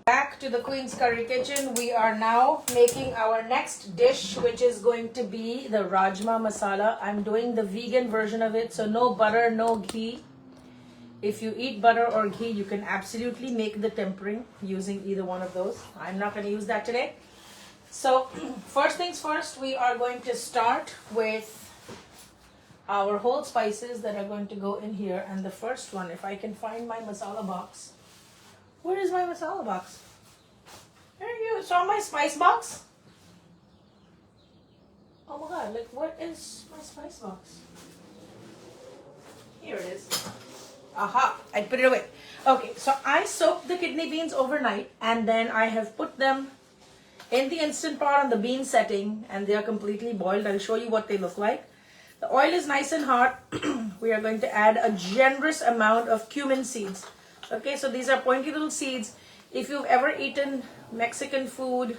Back to the Queen's Curry Kitchen. We are now making our next dish, which is going to be the Rajma masala. I'm doing the vegan version of it, so no butter, no ghee. If you eat butter or ghee, you can absolutely make the tempering using either one of those. I'm not going to use that today. So first things first, we are going to start with our whole spices that are going to go in here. And the first one, if I can find my masala box. Where is my masala box? There you saw my spice box? Oh my god, like what is my spice box? Here it is. Aha, I put it away. Okay, so I soaked the kidney beans overnight and then I have put them in the Instant Pot on the bean setting and they are completely boiled. I'll show you what they look like. The oil is nice and hot. We are going to add a generous amount of cumin seeds. Okay, so these are pointy little seeds. If you've ever eaten Mexican food,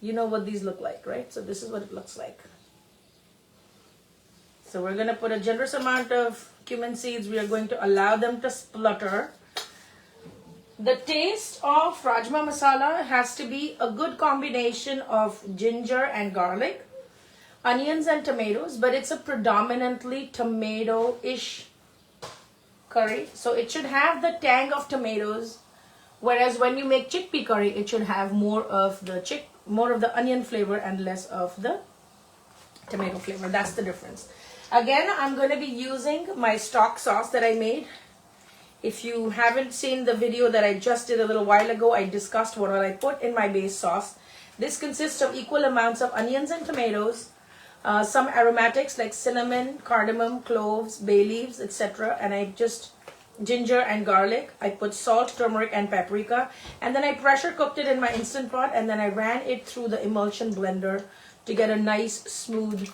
you know what these look like, right? So this is what it looks like. So we're going to put a generous amount of cumin seeds. We are going to allow them to splutter. The taste of Rajma masala has to be a good combination of ginger and garlic, onions and tomatoes, but it's a predominantly tomato-ish curry. So it should have the tang of tomatoes, whereas when you make chickpea curry, it should have more of the onion flavor and less of the tomato flavor. That's the difference. Again, I'm going to be using my stock sauce that I made. If you haven't seen the video that I just did a little while ago, I discussed what I put in my base sauce. This consists of equal amounts of onions and tomatoes, some aromatics like cinnamon, cardamom, cloves, bay leaves, etc. And I just ginger and garlic. I put salt, turmeric and paprika, and then I pressure cooked it in my Instant Pot, and then I ran it through the emulsion blender to get a nice smooth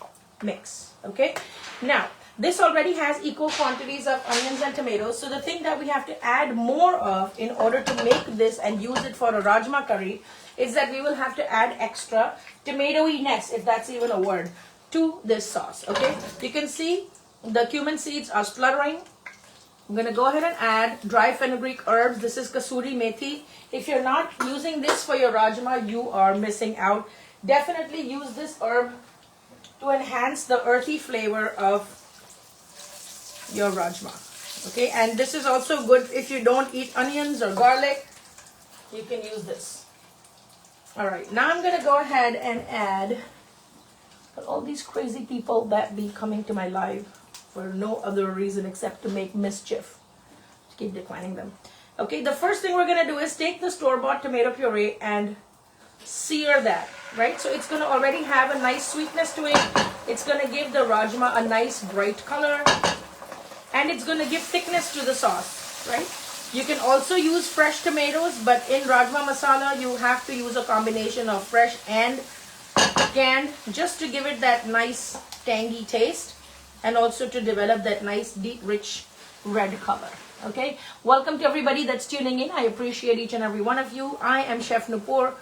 mix. Okay, now this already has equal quantities of onions and tomatoes, so the thing that we have to add more of in order to make this and use it for a Rajma curry is that we will have to add extra tomatoiness, if that's even a word, to this sauce. Okay, you can see the cumin seeds are spluttering. I'm going to go ahead and add dry fenugreek herbs. This is kasuri methi. If you're not using this for your Rajma, you are missing out. Definitely use this herb to enhance the earthy flavor of your Rajma. Okay, and this is also good if you don't eat onions or garlic. You can use this. Alright, now I'm going to go ahead and add all these crazy people that be coming to my live for no other reason except to make mischief. Just keep declining them. Okay, the first thing we're going to do is take the store-bought tomato puree and sear that, right? So it's going to already have a nice sweetness to it. It's going to give the Rajma a nice bright color. And it's going to give thickness to the sauce, right? You can also use fresh tomatoes, but in Rajma masala, you have to use a combination of fresh and canned just to give it that nice tangy taste and also to develop that nice deep rich red color. Okay, welcome to everybody that's tuning in. I appreciate each and every one of you. I am Chef Nupur.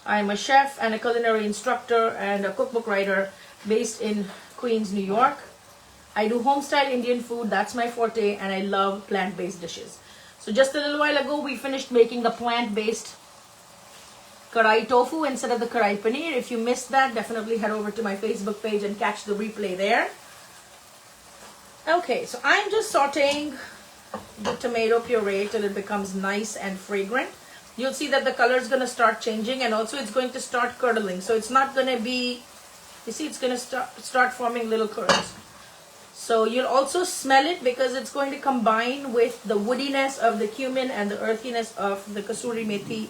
I am a chef and a culinary instructor and a cookbook writer based in Queens, New York. I do home-style Indian food, that's my forte, and I love plant-based dishes. So just a little while ago, we finished making the plant-based karai tofu instead of the karai paneer. If you missed that, definitely head over to my Facebook page and catch the replay there. Okay, so I'm just sauteing the tomato puree till it becomes nice and fragrant. You'll see that the color is going to start changing, and also it's going to start curdling. So it's not going to be, you see, it's going to start forming little curds. So you'll also smell it because it's going to combine with the woodiness of the cumin and the earthiness of the kasuri methi,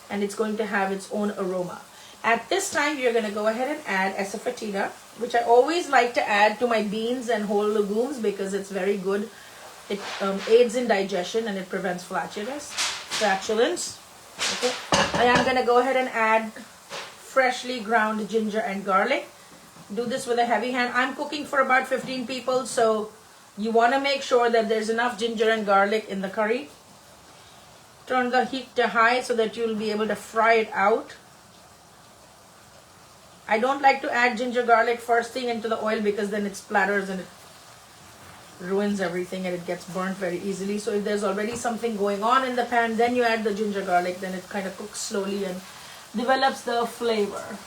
and it's going to have its own aroma. At this time, you're going to go ahead and add asafoetida, which I always like to add to my beans and whole legumes because it's very good. It aids in digestion and it prevents flatulence. Okay. I am going to go ahead and add freshly ground ginger and garlic. Do this with a heavy hand. I'm cooking for about 15 people, so you want to make sure that there's enough ginger and garlic in the curry. Turn the heat to high so that you'll be able to fry it out. I don't like to add ginger garlic first thing into the oil because then it splatters and it ruins everything and it gets burnt very easily. So if there's already something going on in the pan, then you add the ginger garlic, then it kind of cooks slowly and develops the flavor.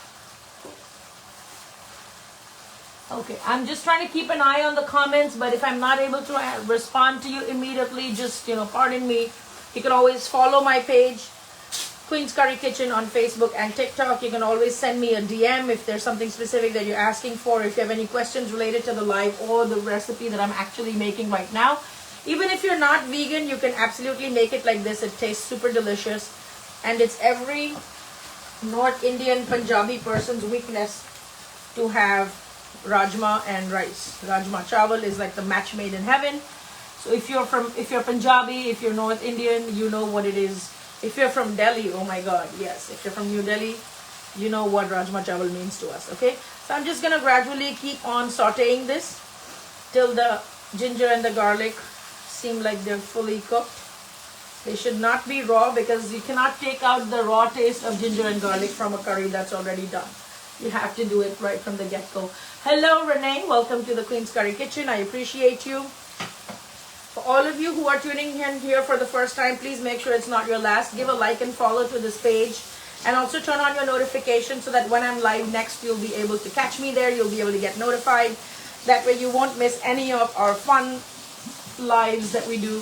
Okay, I'm just trying to keep an eye on the comments, but if I'm not able to respond to you immediately, just, pardon me. You can always follow my page, Queen's Curry Kitchen, on Facebook and TikTok. You can always send me a DM if there's something specific that you're asking for. If you have any questions related to the live or the recipe that I'm actually making right now. Even if you're not vegan, you can absolutely make it like this. It tastes super delicious. And it's every North Indian Punjabi person's weakness to have Rajma and rice. Rajma chawal is like the match made in heaven. So if you're Punjabi, if you're North Indian, you know what it is. If you're from Delhi, oh my God, yes. If you're from New Delhi, you know what Rajma chawal means to us, okay? So I'm just going to gradually keep on sauteing this till the ginger and the garlic seem like they're fully cooked. They should not be raw because you cannot take out the raw taste of ginger and garlic from a curry that's already done. You have to do it right from the get-go. Hello, Renee. Welcome to the Queen's Curry Kitchen. I appreciate you. For all of you who are tuning in here for the first time, please make sure it's not your last. Give a like and follow to this page. And also turn on your notifications so that when I'm live next, you'll be able to catch me there. You'll be able to get notified. That way you won't miss any of our fun lives that we do.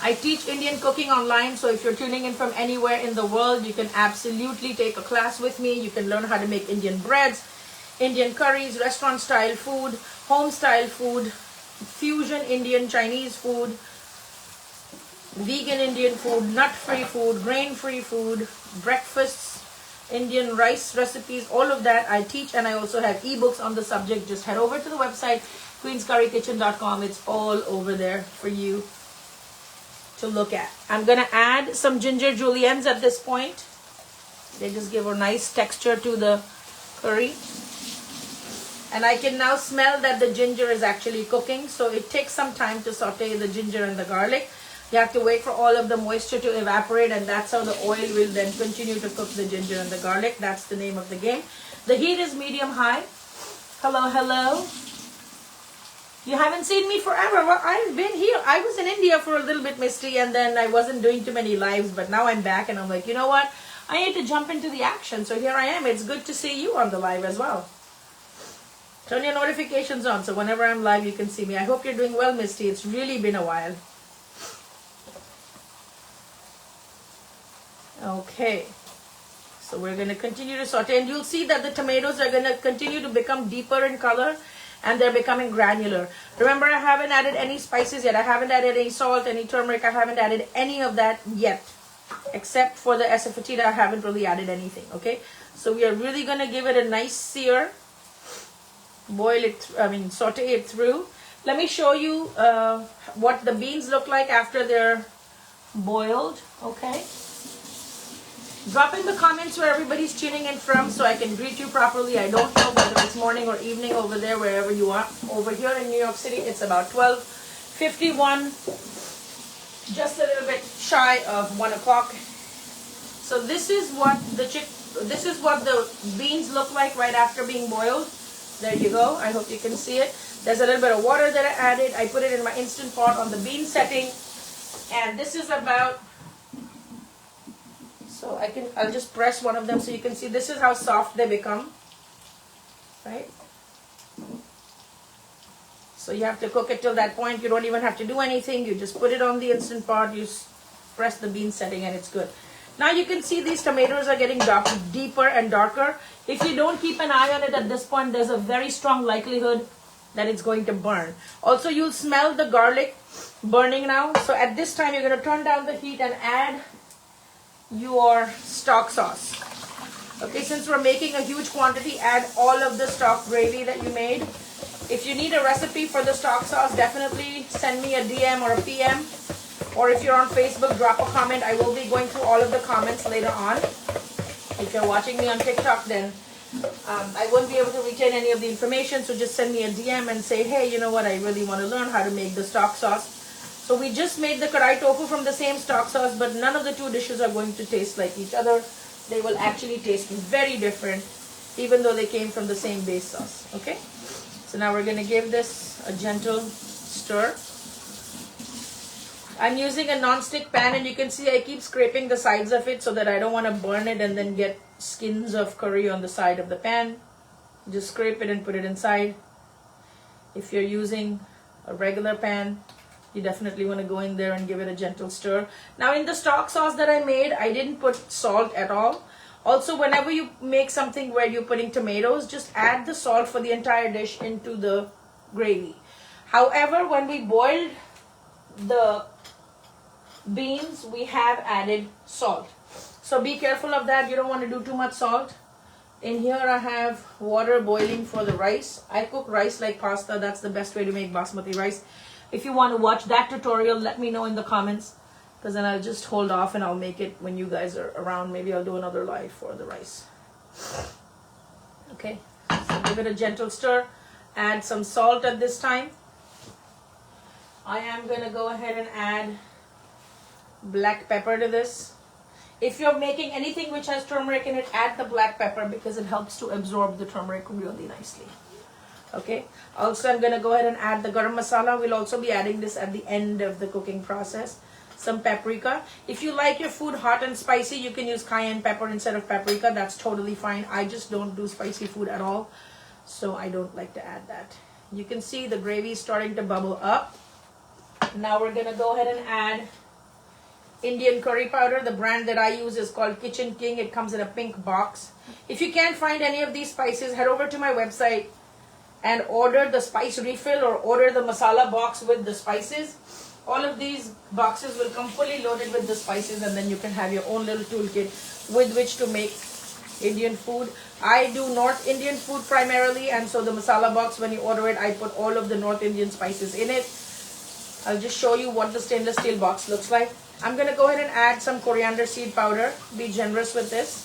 I teach Indian cooking online, so if you're tuning in from anywhere in the world, you can absolutely take a class with me. You can learn how to make Indian breads, Indian curries, restaurant-style food, home-style food, fusion Indian, Chinese food, vegan Indian food, nut-free food, grain-free food, breakfasts, Indian rice recipes, all of that I teach, and I also have ebooks on the subject. Just head over to the website, queenscurrykitchen.com. It's all over there for you to look at. I'm going to add some ginger juliennes at this point. They just give a nice texture to the curry. And I can now smell that the ginger is actually cooking. So it takes some time to saute the ginger and the garlic. You have to wait for all of the moisture to evaporate, and that's how the oil will then continue to cook the ginger and the garlic. That's the name of the game. The heat is medium-high. Hello, hello. You haven't seen me forever. Well, I've been here. I was in India for a little bit, Misty, and then I wasn't doing too many lives, but now I'm back and I'm like, you know what? I need to jump into the action. So here I am. It's good to see you on the live as well. Turn your notifications on so whenever I'm live, you can see me. I hope you're doing well, Misty. It's really been a while. Okay. So we're going to continue to saute, and you'll see that the tomatoes are going to continue to become deeper in color. And they're becoming granular. Remember, I haven't added any spices yet. I haven't added any salt, any turmeric. I haven't added any of that yet. Except for the asafoetida, I haven't really added anything. Okay? So we are really going to give it a nice sear. Saute it through. Let me show you what the beans look like after they're boiled. Okay? Drop in the comments where everybody's tuning in from so I can greet you properly. I don't know whether it's morning or evening over there, wherever you are. Over here in New York City, it's about 12:51, just a little bit shy of 1 o'clock. So this is what the beans look like right after being boiled. There you go. I hope you can see it. There's a little bit of water that I added. I put it in my Instant Pot on the bean setting, and this is about. So I'll just press one of them so you can see this is how soft they become, right? So you have to cook it till that point. You don't even have to do anything. You just put it on the Instant Pot, you press the bean setting, and it's good. Now you can see these tomatoes are getting deeper and darker. If you don't keep an eye on it at this point, there's a very strong likelihood that it's going to burn. Also, you'll smell the garlic burning now. So at this time, you're going to turn down the heat and add your stock sauce. Okay, since we're making a huge quantity, add all of the stock gravy that you made. If you need a recipe for the stock sauce, definitely send me a DM or a PM. Or if you're on Facebook, drop a comment. I will be going through all of the comments later on. If you're watching me on TikTok, then I won't be able to retain any of the information. So just send me a DM and say, hey, you know what? I really want to learn how to make the stock sauce. So we just made the karai tofu from the same stock sauce, but none of the two dishes are going to taste like each other. They will actually taste very different, even though they came from the same base sauce. Okay? So now we're going to give this a gentle stir. I'm using a non-stick pan, and you can see I keep scraping the sides of it so that I don't want to burn it and then get skins of curry on the side of the pan. Just scrape it and put it inside. If you're using a regular pan, you definitely want to go in there and give it a gentle stir. Now in the stock sauce that I made, I didn't put salt at all. Also, whenever you make something where you're putting tomatoes, just add the salt for the entire dish into the gravy. However, when we boiled the beans, we have added salt. So be careful of that. You don't want to do too much salt. In here I have water boiling for the rice. I cook rice like pasta. That's the best way to make basmati rice. If you want to watch that tutorial, let me know in the comments, because then I'll just hold off and I'll make it when you guys are around. Maybe I'll do another live for the rice. Okay, so give it a gentle stir. Add some salt at this time. I am going to go ahead and add black pepper to this. If you're making anything which has turmeric in it, add the black pepper because it helps to absorb the turmeric really nicely. Okay, also I'm going to go ahead and add the garam masala. We'll also be adding this at the end of the cooking process. Some paprika. If you like your food hot and spicy, you can use cayenne pepper instead of paprika. That's totally fine. I just don't do spicy food at all, so I don't like to add that. You can see the gravy is starting to bubble up. Now we're going to go ahead and add Indian curry powder. The brand that I use is called Kitchen King. It comes in a pink box. If you can't find any of these spices, head over to my website and order the spice refill or order the masala box with the spices. All of these boxes will come fully loaded with the spices, and then you can have your own little toolkit with which to make Indian food. I do North Indian food primarily, and so the masala box, when you order it, I put all of the North Indian spices in it. I'll just show you what the stainless steel box looks like. I'm going to go ahead and add some coriander seed powder. Be generous with this.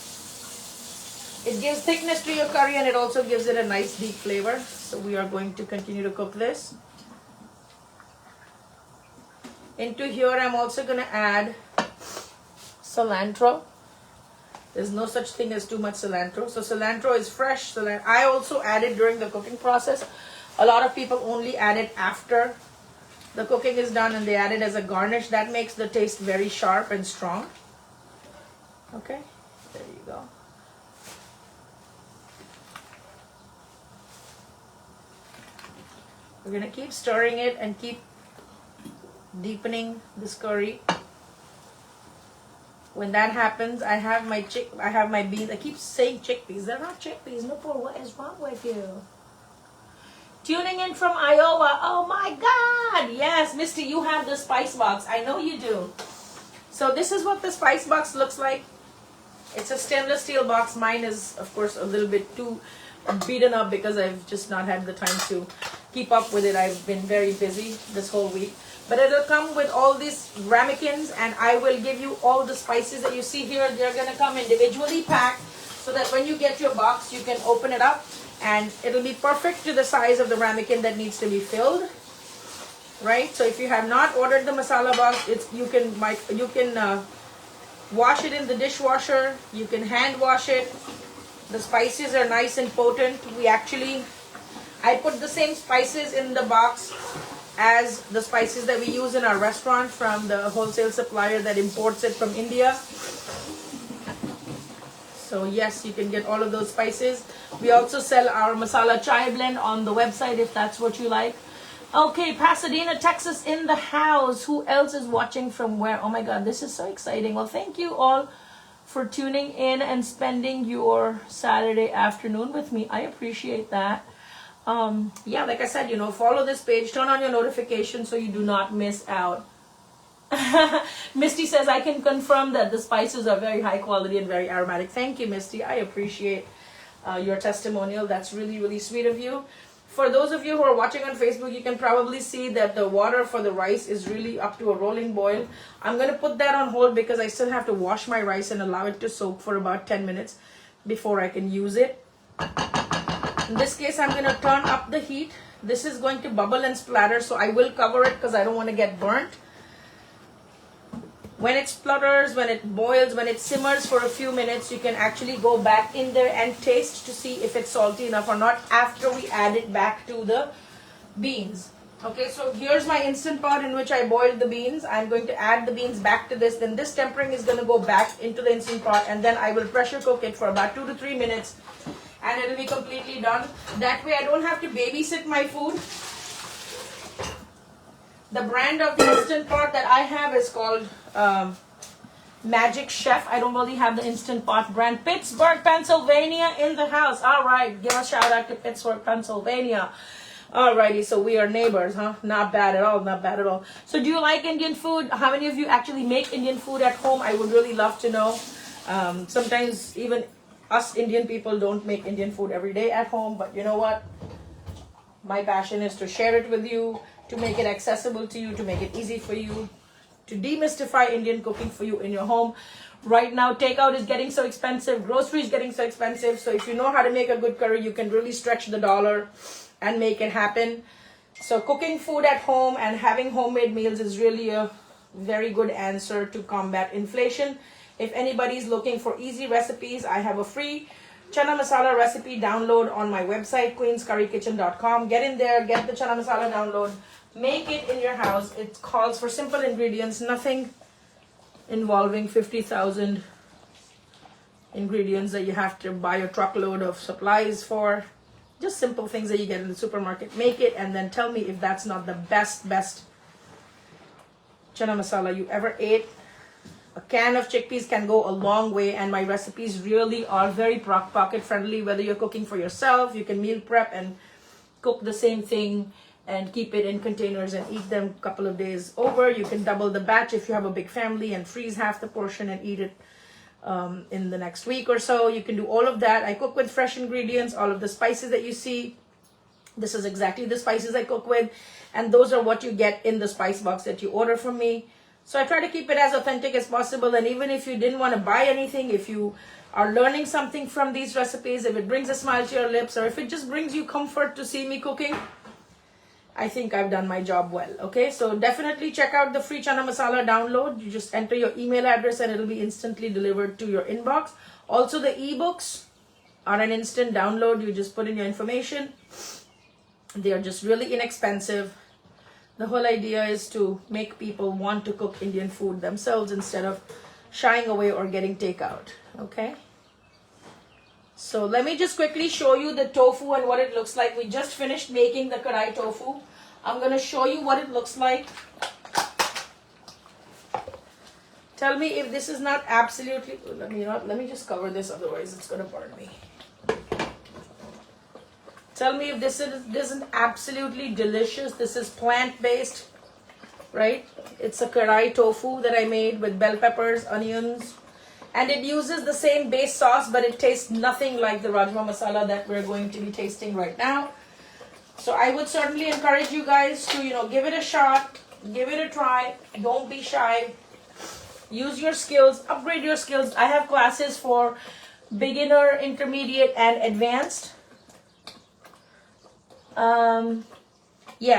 It gives thickness to your curry, and it also gives it a nice deep flavor. So we are going to continue to cook this. Into here, I'm also going to add cilantro. There's no such thing as too much cilantro. So cilantro is fresh. I also add it during the cooking process. A lot of people only add it after the cooking is done, and they add it as a garnish. That makes the taste very sharp and strong. Okay, there you go. We're going to keep stirring it and keep deepening this curry. When that happens, I have my beans. I keep saying chickpeas. They're not chickpeas. Nupur, what is wrong with you? Tuning in from Iowa. Oh my God. Yes, Misty, you have the spice box. I know you do. So this is what the spice box looks like. It's a stainless steel box. Mine is, of course, a little bit too beaten up because I've just not had the time to keep up with it. I've been very busy this whole week. But it'll come with all these ramekins, and I will give you all the spices that you see here. They're going to come individually packed so that when you get your box, you can open it up. And it'll be perfect to the size of the ramekin that needs to be filled, right? So if you have not ordered the masala box, you can wash it in the dishwasher. You can hand wash it. The spices are nice and potent. I put the same spices in the box as the spices that we use in our restaurant from the wholesale supplier that imports it from India. So yes, you can get all of those spices. We also sell our masala chai blend on the website if that's what you like. Okay, Pasadena, Texas in the house. Who else is watching from where? Oh my God, this is so exciting. Well, thank you all for tuning in and spending your Saturday afternoon with me. I appreciate that. Yeah, like I said, follow this page, turn on your notifications so you do not miss out. Misty says, I can confirm that the spices are very high quality and very aromatic. Thank you, Misty. I appreciate your testimonial. That's really, really sweet of you. For those of you who are watching on Facebook, you can probably see that the water for the rice is really up to a rolling boil. I'm going to put that on hold because I still have to wash my rice and allow it to soak for about 10 minutes before I can use it. In this case, I'm going to turn up the heat. This is going to bubble and splatter, so I will cover it because I don't want to get burnt. When it splutters, when it boils, when it simmers for a few minutes, you can actually go back in there and taste to see if it's salty enough or not after we add it back to the beans. Okay, so here's my Instant Pot in which I boiled the beans. I'm going to add the beans back to this. Then this tempering is going to go back into the Instant Pot, and then I will pressure cook it for about 2 to 3 minutes, and it'll be completely done. That way I don't have to babysit my food. The brand of the Instant Pot that I have is called Magic Chef. I don't really have the Instant Pot brand. Pittsburgh, Pennsylvania in the house. All right, give a shout out to Pittsburgh, Pennsylvania. Alrighty, so we are neighbors, huh? Not bad at all, not bad at all. So do you like Indian food? How many of you actually make Indian food at home? I would really love to know. Sometimes even us Indian people don't make Indian food every day at home, but you know what? My passion is to share it with you, to make it accessible to you, to make it easy for you, to demystify Indian cooking for you in your home. Right now, takeout is getting so expensive, groceries getting so expensive, so if you know how to make a good curry, you can really stretch the dollar and make it happen. So cooking food at home and having homemade meals is really a very good answer to combat inflation. If anybody's looking for easy recipes, I have a free chana masala recipe download on my website, queenscurrykitchen.com. Get in there, get the chana masala download, make it in your house. It calls for simple ingredients, nothing involving 50,000 ingredients that you have to buy a truckload of supplies for. Just simple things that you get in the supermarket. Make it and then tell me if that's not the best chana masala you ever ate. A can of chickpeas can go a long way, and my recipes really are very pocket friendly. Whether you're cooking for yourself, you can meal prep and cook the same thing and keep it in containers and eat them a couple of days over. You can double the batch if you have a big family and freeze half the portion and eat it in the next week or so. You can do all of that. I cook with fresh ingredients. All of the spices that you see, this is exactly the spices I cook with, and those are what you get in the spice box that you order from me. So I try to keep it as authentic as possible. And even if you didn't want to buy anything, if you are learning something from these recipes, if it brings a smile to your lips, or if it just brings you comfort to see me cooking, I think I've done my job well. Okay, so definitely check out the free chana masala download. You just enter your email address and it'll be instantly delivered to your inbox. Also, the ebooks are an instant download. You just put in your information. They are just really inexpensive. The whole idea is to make people want to cook Indian food themselves instead of shying away or getting takeout. Okay, so let me just quickly show you the tofu and what it looks like. We just finished making the kadai tofu. I'm going to show you what it looks like. Tell me if this is not absolutely, let me just cover this, otherwise it's going to burn me. Tell me if this isn't absolutely delicious. This is plant-based, right? It's a kadai tofu that I made with bell peppers, onions, and it uses the same base sauce, but it tastes nothing like the Rajma masala that we're going to be tasting right now. So I would certainly encourage you guys to, give it a shot, give it a try. Don't be shy. Use your skills, upgrade your skills. I have classes for beginner, intermediate, and advanced.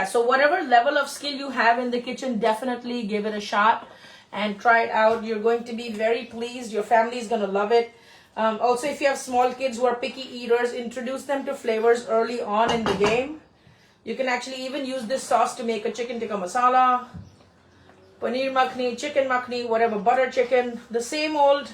So whatever level of skill you have in the kitchen, definitely give it a shot and try it out. You're going to be very pleased. Your family is going to love it. Also, if you have small kids who are picky eaters, introduce them to flavors early on in the game. You can actually even use this sauce to make a chicken tikka masala, paneer makhni, chicken makhni, whatever, butter chicken, the same old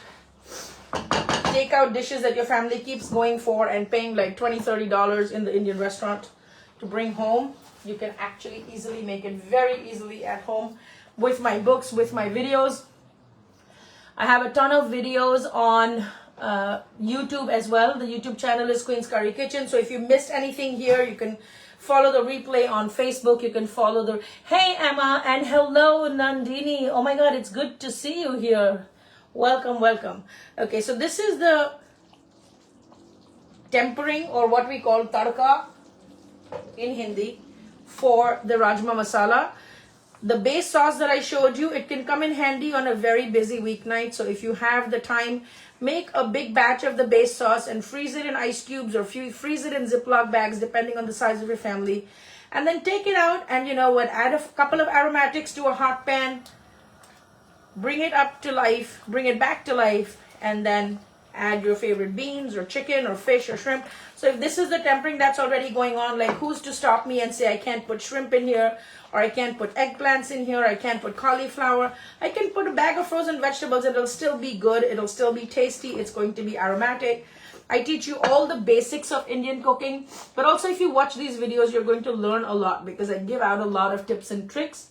takeout dishes that your family keeps going for and paying like $20, $30 in the Indian restaurant to bring home. You can actually easily make it very easily at home with my books, with my videos. I have a ton of videos on YouTube as well. The YouTube channel is Queen's Curry Kitchen. So if you missed anything here, you can follow the replay on Facebook. You can follow the, hey Emma, and hello Nandini. Oh my God, it's good to see you here. Welcome, welcome. Okay, so this is the tempering, or what we call tadka in Hindi, for the Rajma masala. The base sauce that I showed you, it can come in handy on a very busy weeknight. So if you have the time, make a big batch of the base sauce and freeze it in ice cubes, or freeze it in Ziploc bags, depending on the size of your family. And then take it out and add a couple of aromatics to a hot pan. bring it up to life, bring it back to life, and then add your favorite beans or chicken or fish or shrimp. So if this is the tempering that's already going on, like who's to stop me and say I can't put shrimp in here, or I can't put eggplants in here, I can't put cauliflower. I can put a bag of frozen vegetables. It'll still be good. It'll still be tasty. It's going to be aromatic. I teach you all the basics of Indian cooking, but also if you watch these videos, you're going to learn a lot because I give out a lot of tips and tricks.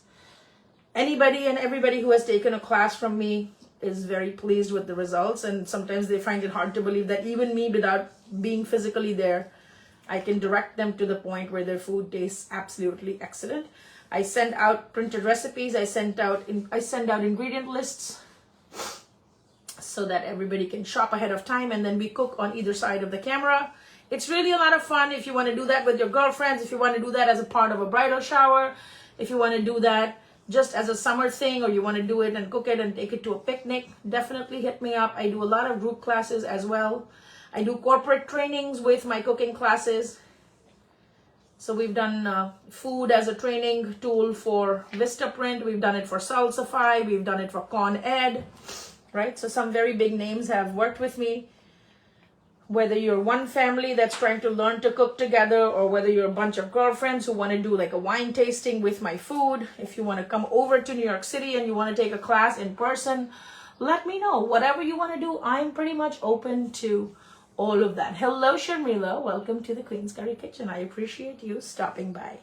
Anybody and everybody who has taken a class from me is very pleased with the results, and sometimes they find it hard to believe that even me, without being physically there, I can direct them to the point where their food tastes absolutely excellent. I send out printed recipes. I send out ingredient lists so that everybody can shop ahead of time, and then we cook on either side of the camera. It's really a lot of fun if you want to do that with your girlfriends, if you want to do that as a part of a bridal shower, if you want to do that just as a summer thing, or you want to do it and cook it and take it to a picnic, definitely hit me up. I do a lot of group classes as well. I do corporate trainings with my cooking classes. So we've done food as a training tool for Vistaprint. We've done it for Salsify. We've done it for Con Ed, right? So some very big names have worked with me. Whether you're one family that's trying to learn to cook together, or whether you're a bunch of girlfriends who want to do like a wine tasting with my food, if you want to come over to New York City and you want to take a class in person, let me know. Whatever you want to do, I'm pretty much open to all of that. Hello, Sharmila. Welcome to the Queen's Curry Kitchen. I appreciate you stopping by.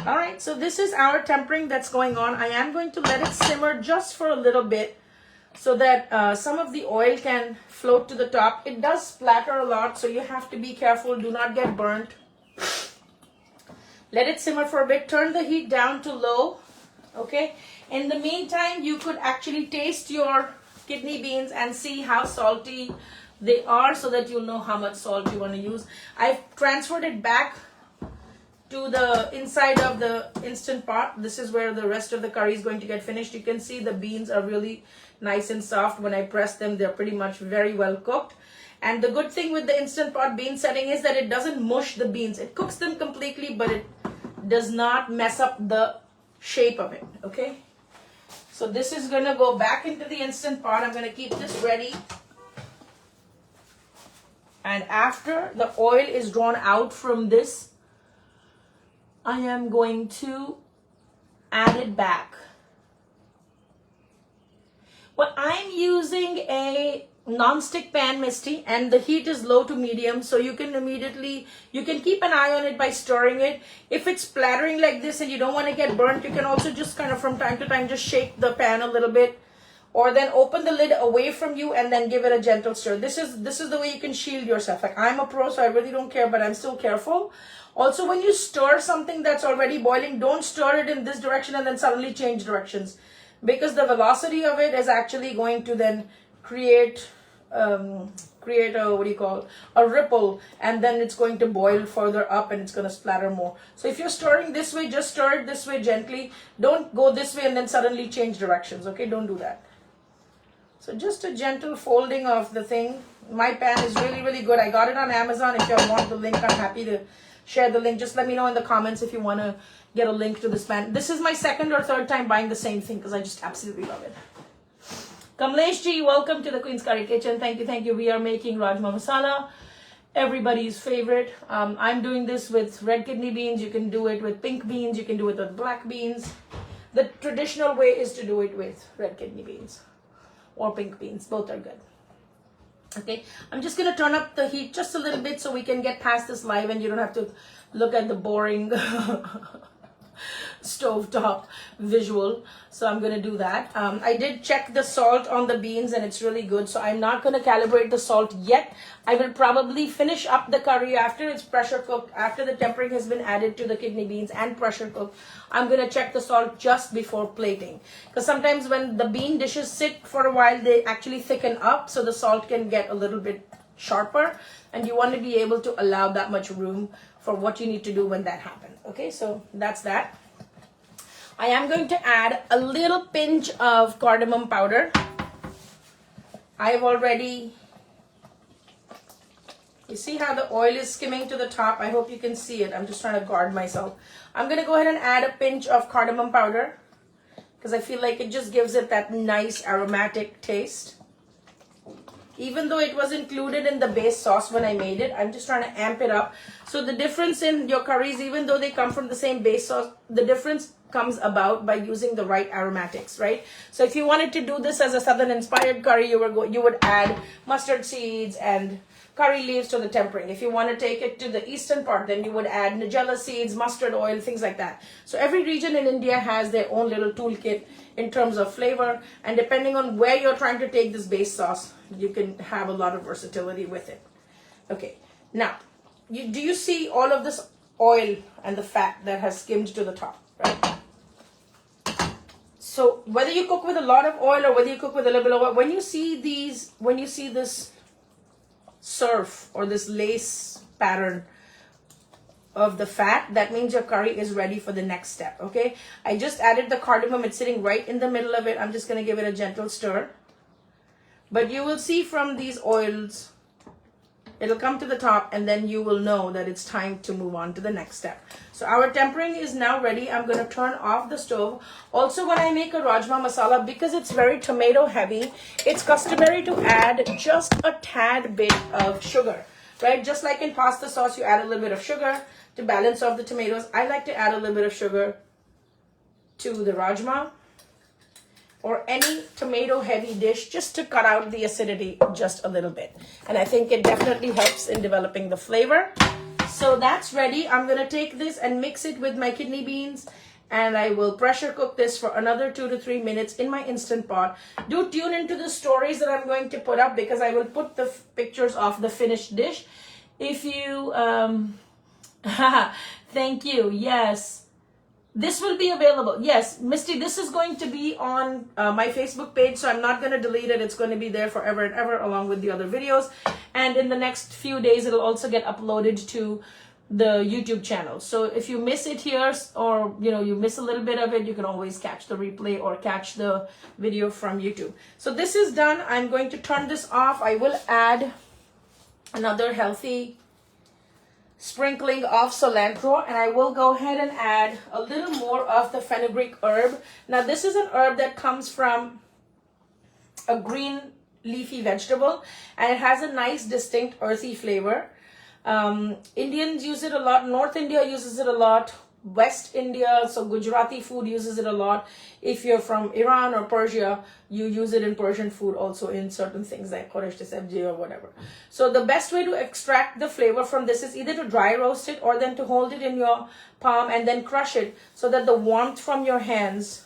All right, so this is our tempering that's going on. I am going to let it simmer just for a little bit, so that some of the oil can float to the top. It does splatter a lot, so you have to be careful. Do not get burnt. Let it simmer for a bit. Turn the heat down to low, okay? In the meantime, you could actually taste your kidney beans and see how salty they are, so that you'll know how much salt you want to use. I've transferred it back to the inside of the Instant Pot. This is where the rest of the curry is going to get finished. You can see the beans are really nice and soft. When I press them, they're pretty much very well cooked. And the good thing with the Instant Pot bean setting is that it doesn't mush the beans. It cooks them completely, but it does not mess up the shape of it, okay? So this is going to go back into the Instant Pot. I'm going to keep this ready. And after the oil is drawn out from this, I am going to add it back. Well, I'm using a non-stick pan, Misty, and the heat is low to medium, so you can keep an eye on it by stirring it. If it's splattering like this and you don't want to get burnt, you can also just kind of from time to time just shake the pan a little bit, or then open the lid away from you and then give it a gentle stir. This is the way you can shield yourself. Like, I'm a pro, so I really don't care, but I'm still careful. Also, when you stir something that's already boiling, don't stir it in this direction and then suddenly change directions, because the velocity of it is actually going to then create a ripple, and then it's going to boil further up and it's going to splatter more. So if you're stirring this way, just stir it this way gently. Don't go this way and then suddenly change directions, okay? Don't do that. So just a gentle folding of the thing. My pan is really, really good. I got it on Amazon. If you want the link, I'm happy to share the link. Just let me know in the comments if you want to get a link to this pan. This is my second or third time buying the same thing because I just absolutely love it. Kamlesh ji, welcome to the Queen's Curry Kitchen. Thank you, thank you. We are making Rajma masala, everybody's favorite. I'm doing this with red kidney beans. You can do it with pink beans. You can do it with black beans. The traditional way is to do it with red kidney beans or pink beans. Both are good. Okay, I'm just going to turn up the heat just a little bit so we can get past this live and you don't have to look at the boring stovetop visual. So I'm going to do that. I did check the salt on the beans and it's really good. So I'm not going to calibrate the salt yet. I will probably finish up the curry after it's pressure cooked, after the tempering has been added to the kidney beans and pressure cooked. I'm going to check the salt just before plating, because sometimes when the bean dishes sit for a while, they actually thicken up, so the salt can get a little bit sharper, and you want to be able to allow that much room for what you need to do when that happens. Okay, so that's that. I am going to add a little pinch of cardamom powder. I've already, you see how the oil is skimming to the top? I hope you can see it. I'm just trying to guard myself. I'm going to go ahead and add a pinch of cardamom powder. because I feel like it just gives it that nice aromatic taste. Even though it was included in the base sauce when I made it, I'm just trying to amp it up. So the difference in your curries, even though they come from the same base sauce, the difference comes about by using the right aromatics, right? So if you wanted to do this as a southern inspired curry, you would add mustard seeds and curry leaves to the tempering. If you want to take it to the eastern part, then you would add nigella seeds, mustard oil, things like that. So every region in India has their own little toolkit in terms of flavor, and depending on where you're trying to take this base sauce, you can have a lot of versatility with it. Okay, now, do you see all of this oil and the fat that has skimmed to the top, right? So whether you cook with a lot of oil or whether you cook with a little bit of oil, when you see this surf or this lace pattern of the fat, that means your curry is ready for the next step. Okay, I just added the cardamom. It's sitting right in the middle of it. I'm just going to give it a gentle stir, but you will see from these oils it'll come to the top, and then you will know that it's time to move on to the next step. So our tempering is now ready. I'm going to turn off the stove. Also, when I make a Rajma masala, because it's very tomato heavy, it's customary to add just a tad bit of sugar, right? Just like in pasta sauce, you add a little bit of sugar to balance off the tomatoes. I like to add a little bit of sugar to the Rajma or any tomato heavy dish, just to cut out the acidity just a little bit. And I think it definitely helps in developing the flavor. So that's ready. I'm going to take this and mix it with my kidney beans, and I will pressure cook this for another 2 to 3 minutes in my Instant Pot. Do tune into the stories that I'm going to put up, because I will put the pictures of the finished dish. If you thank you. Yes, this will be available. Yes, Misty, this is going to be on my Facebook page, so I'm not going to delete it. It's going to be there forever and ever, along with the other videos. And in the next few days, it'll also get uploaded to the YouTube channel. So if you miss it here, or you miss a little bit of it, you can always catch the replay or catch the video from YouTube. So this is done. I'm going to turn this off. I will add another healthy sprinkling of cilantro, and I will go ahead and add a little more of the fenugreek herb. Now this is an herb that comes from a green leafy vegetable, and it has a nice distinct earthy flavor. Indians use it a lot. North India uses it a lot. West India, so Gujarati food uses it a lot. If you're from Iran or Persia, you use it in Persian food also, in certain things like khoresh sabji or whatever. So the best way to extract the flavor from this is either to dry roast it, or then to hold it in your palm and then crush it, so that the warmth from your hands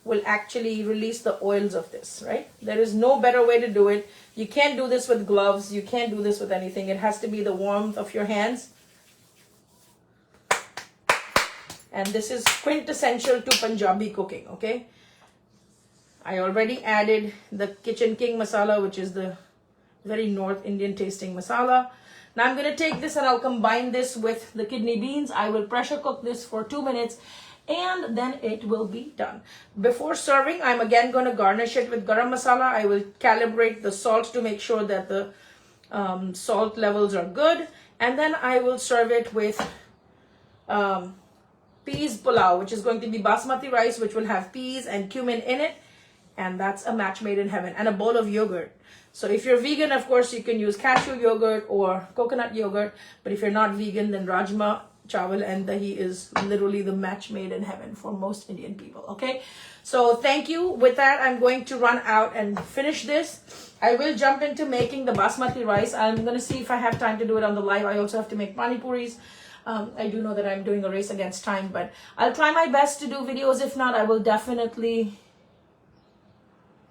will actually release the oils of this, right? There is no better way to do it. You can't do this with gloves. You can't do this with anything. It has to be the warmth of your hands. And this is quintessential to Punjabi cooking, okay? I already added the Kitchen King masala, which is the very North Indian tasting masala. Now I'm going to take this and I'll combine this with the kidney beans. I will pressure cook this for 2 minutes, and then it will be done. Before serving, I'm again going to garnish it with garam masala. I will calibrate the salt to make sure that the salt levels are good. And then I will serve it with peas pulao, which is going to be basmati rice, which will have peas and cumin in it. And that's a match made in heaven. And a bowl of yogurt. So if you're vegan, of course, you can use cashew yogurt or coconut yogurt. But if you're not vegan, then rajma, chawal and dahi is literally the match made in heaven for most Indian people, okay? So thank you. With that, I'm going to run out and finish this. I will jump into making the basmati rice. I'm going to see if I have time to do it on the live. I also have to make pani puris. I do know that I'm doing a race against time, but I'll try my best to do videos. If not, I will definitely...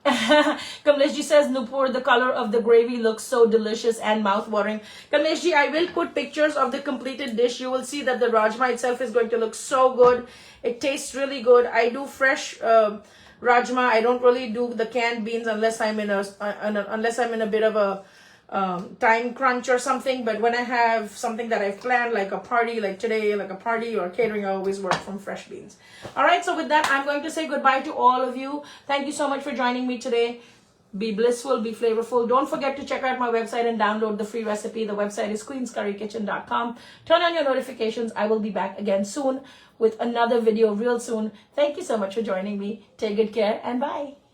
Kamleshji says, Nupur, the color of the gravy looks so delicious and mouth-watering. Kamleshji, I will put pictures of the completed dish. You will see that the Rajma itself is going to look so good. It tastes really good. I do fresh Rajma. I don't really do the canned beans unless I'm in a bit of a time crunch or something. But when I have something that I've planned, like a party, like today, like a party or catering, I always work from fresh beans. All right, so with that, I'm going to say goodbye to all of you. Thank you so much for joining me today. Be blissful, be flavorful. Don't forget to check out my website and download the free recipe. The website is queenscurrykitchen.com. Turn on your notifications. I will be back again soon with another video real soon. Thank you so much for joining me. Take good care and bye.